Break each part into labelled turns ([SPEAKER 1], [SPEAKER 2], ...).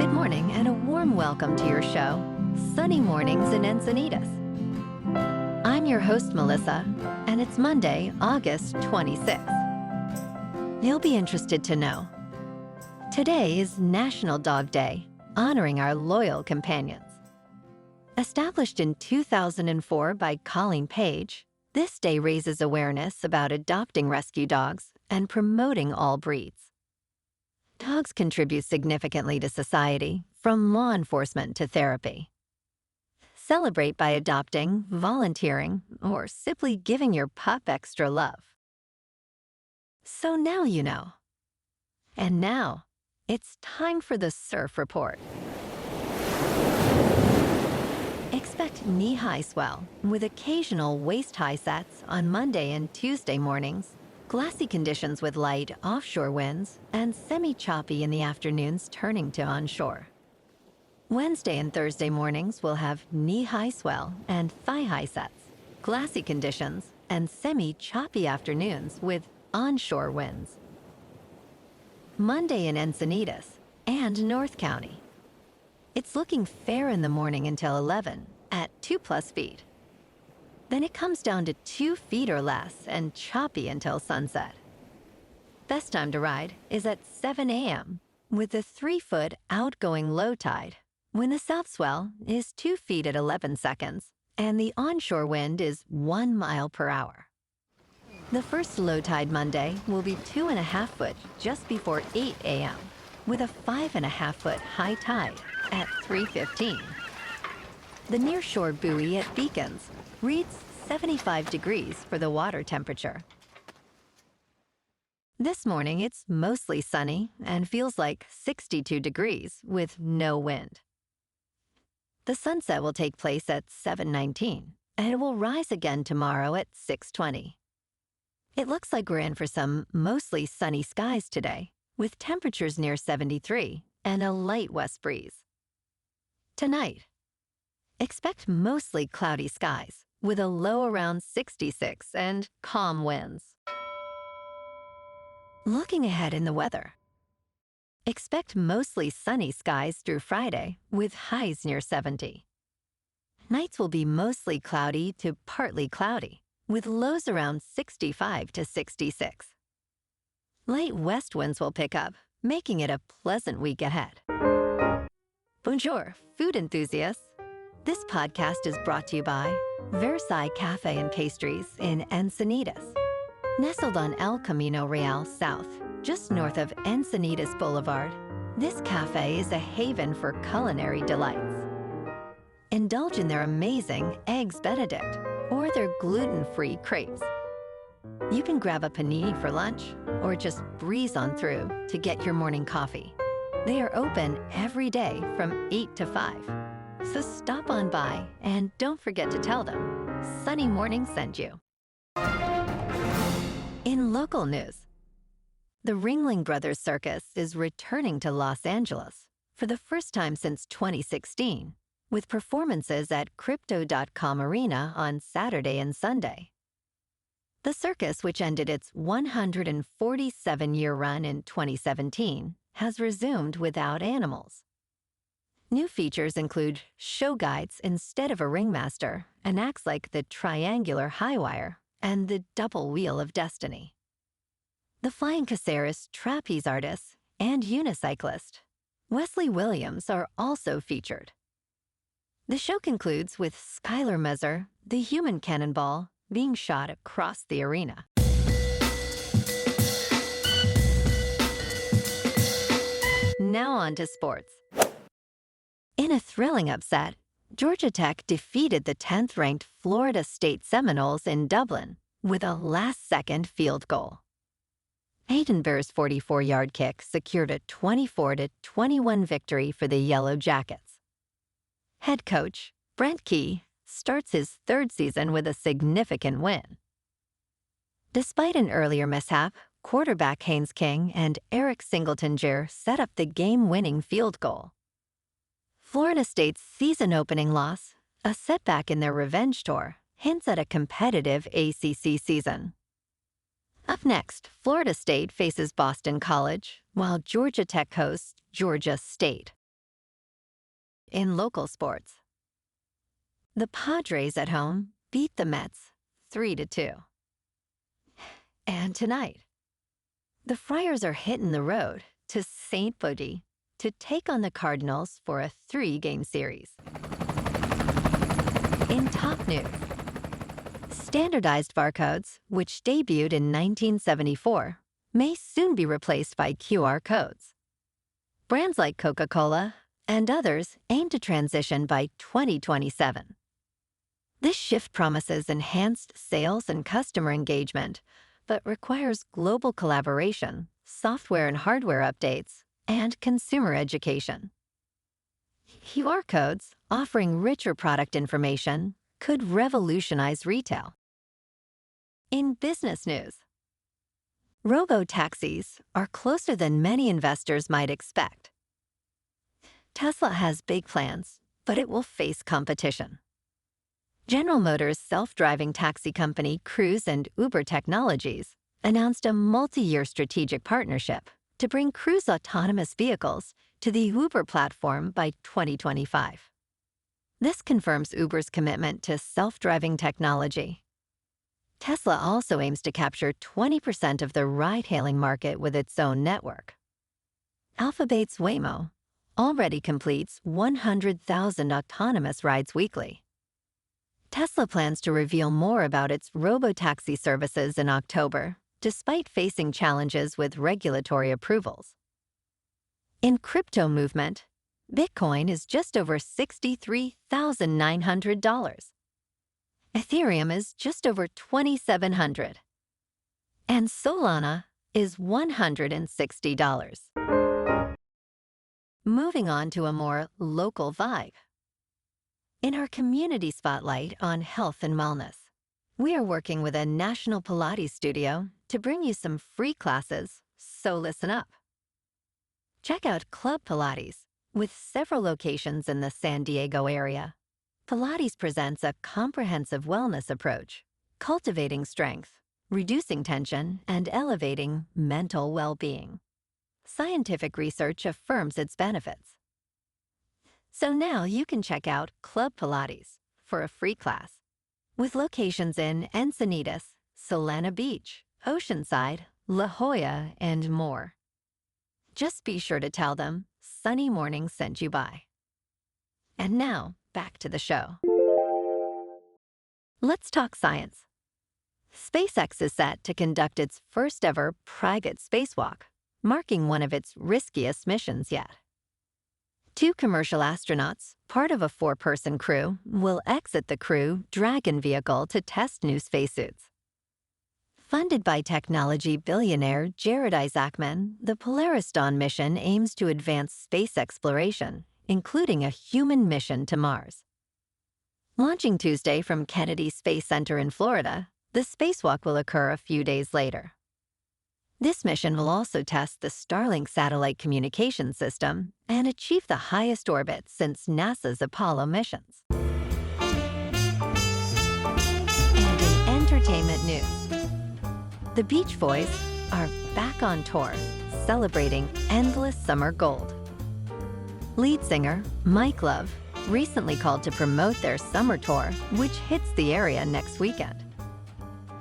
[SPEAKER 1] Good morning and a warm welcome to your show, Sunny Mornings in Encinitas. I'm your host, Melissa, and it's Monday, August 26th. You'll be interested to know. Today is National Dog Day, honoring our loyal companions. Established in 2004 by Colleen Page, this day raises awareness about adopting rescue dogs and promoting all breeds. Dogs contribute significantly to society, from law enforcement to therapy. Celebrate by adopting, volunteering, or simply giving your pup extra love. So now you know. And now, it's time for the Surf Report. Expect knee-high swell with occasional waist-high sets on Monday and Tuesday mornings, glassy conditions with light offshore winds, and semi-choppy in the afternoons turning to onshore. Wednesday and Thursday mornings will have knee-high swell and thigh-high sets, glassy conditions, and semi-choppy afternoons with onshore winds. Monday in Encinitas and North County. It's looking fair in the morning until 11 at 2+ feet. Then it comes down to 2 feet or less and choppy until sunset. Best time to ride is at 7 a.m. with a 3-foot outgoing low tide, when the south swell is 2 feet at 11 seconds and the onshore wind is 1 mile per hour. The first low tide Monday will be 2.5 foot just before 8 a.m. with a 5.5 foot high tide at 3:15. The nearshore buoy at Beacons reads 75 degrees for the water temperature. This morning, it's mostly sunny and feels like 62 degrees with no wind. The sunset will take place at 7:19, and it will rise again tomorrow at 6:20. It looks like we're in for some mostly sunny skies today, with temperatures near 73 and a light west breeze. Tonight, expect mostly cloudy skies, with a low around 66 and calm winds. Looking ahead in the weather. Expect mostly sunny skies through Friday, with highs near 70. Nights will be mostly cloudy to partly cloudy, with lows around 65 to 66. Light west winds will pick up, making it a pleasant week ahead. Bonjour, food enthusiasts. This podcast is brought to you by Versailles Cafe and Pastries in Encinitas. Nestled on El Camino Real South, just north of Encinitas Boulevard, this cafe is a haven for culinary delights. Indulge in their amazing Eggs Benedict or their gluten-free crepes. You can grab a panini for lunch or just breeze on through to get your morning coffee. They are open every day from 8 to 5. So stop on by and don't forget to tell them Sunny Morning sent you. In local news, the Ringling Brothers Circus is returning to Los Angeles for the first time since 2016, with performances at Crypto.com Arena on Saturday and Sunday. The circus, which ended its 147-year run in 2017, has resumed without animals. New features include show guides instead of a ringmaster and acts like the triangular high wire and the double wheel of destiny. The flying caceres, trapeze artists, and unicyclist Wesley Williams are also featured. The show concludes with Skylar Messer, the human cannonball, being shot across the arena. Now on to sports. In a thrilling upset, Georgia Tech defeated the 10th-ranked Florida State Seminoles in Dublin with a last-second field goal. Hayden Bear's 44-yard kick secured a 24-21 victory for the Yellow Jackets. Head coach Brent Key starts his 3rd season with a significant win. Despite an earlier mishap, quarterback Haynes King and Eric Singleton-Jere set up the game-winning field goal. Florida State's season-opening loss, a setback in their revenge tour, hints at a competitive ACC season. Up next, Florida State faces Boston College, while Georgia Tech hosts Georgia State. In local sports, the Padres at home beat the Mets 3-2. And tonight, the Friars are hitting the road to St. Bodie to take on the Cardinals for a 3-game series. In top news, standardized barcodes, which debuted in 1974, may soon be replaced by QR codes. Brands like Coca-Cola and others aim to transition by 2027. This shift promises enhanced sales and customer engagement, but requires global collaboration, software and hardware updates, and consumer education. QR codes, offering richer product information, could revolutionize retail. In business news, robotaxis are closer than many investors might expect. Tesla has big plans, but it will face competition. General Motors' self-driving taxi company Cruise and Uber Technologies announced a multi-year strategic partnership to bring Cruise autonomous vehicles to the Uber platform by 2025. This confirms Uber's commitment to self-driving technology. Tesla also aims to capture 20% of the ride-hailing market with its own network. Alphabet's Waymo already completes 100,000 autonomous rides weekly. Tesla plans to reveal more about its robotaxi services in October, despite facing challenges with regulatory approvals. In crypto movement, Bitcoin is just over $63,900. Ethereum is just over $2,700. And Solana is $160. Moving on to a more local vibe. In our community spotlight on health and wellness, we are working with a national Pilates studio to bring you some free classes, so listen up. Check out Club Pilates, with several locations in the San Diego area. Pilates presents a comprehensive wellness approach, cultivating strength, reducing tension, and elevating mental well-being. Scientific research affirms its benefits. So now you can check out Club Pilates for a free class, with locations in Encinitas, Solana Beach, Oceanside, La Jolla, and more. Just be sure to tell them Sunny Morning sent you by. And now, back to the show. Let's talk science. SpaceX is set to conduct its first ever private spacewalk, marking one of its riskiest missions yet. 2 commercial astronauts, part of a 4-person crew, will exit the Crew Dragon vehicle to test new spacesuits. Funded by technology billionaire Jared Isaacman, the Polaris Dawn mission aims to advance space exploration, including a human mission to Mars. Launching Tuesday from Kennedy Space Center in Florida, the spacewalk will occur a few days later. This mission will also test the Starlink satellite communication system and achieve the highest orbit since NASA's Apollo missions. And in entertainment news, the Beach Boys are back on tour, celebrating endless summer gold. Lead singer Mike Love recently called to promote their summer tour, which hits the area next weekend.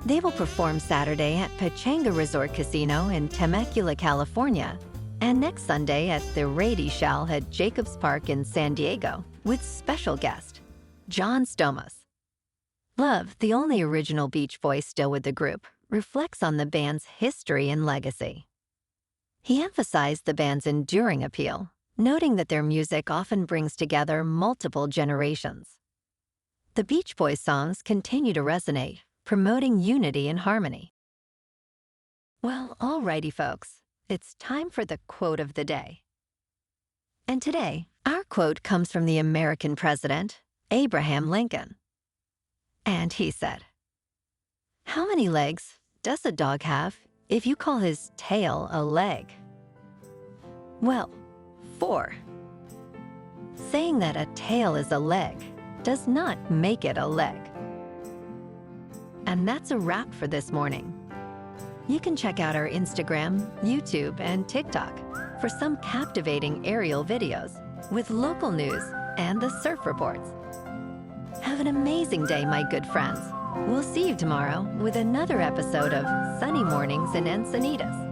[SPEAKER 1] They will perform Saturday at Pechanga Resort Casino in Temecula, California, and next Sunday at the Rady Shell at Jacobs Park in San Diego with special guest John Stamos. Love, the only original Beach Boy still with the group, reflects on the band's history and legacy. He emphasized the band's enduring appeal, noting that their music often brings together multiple generations. The Beach Boys songs continue to resonate, promoting unity and harmony. Well, alrighty, folks, it's time for the quote of the day. And today, our quote comes from the American president, Abraham Lincoln. And he said, "How many legs does a dog have if you call his tail a leg?" Well, 4. Saying that a tail is a leg does not make it a leg. And that's a wrap for this morning. You can check out our Instagram, YouTube, and TikTok for some captivating aerial videos with local news and the surf reports. Have an amazing day, my good friends. We'll see you tomorrow with another episode of Sunny Mornings in Encinitas.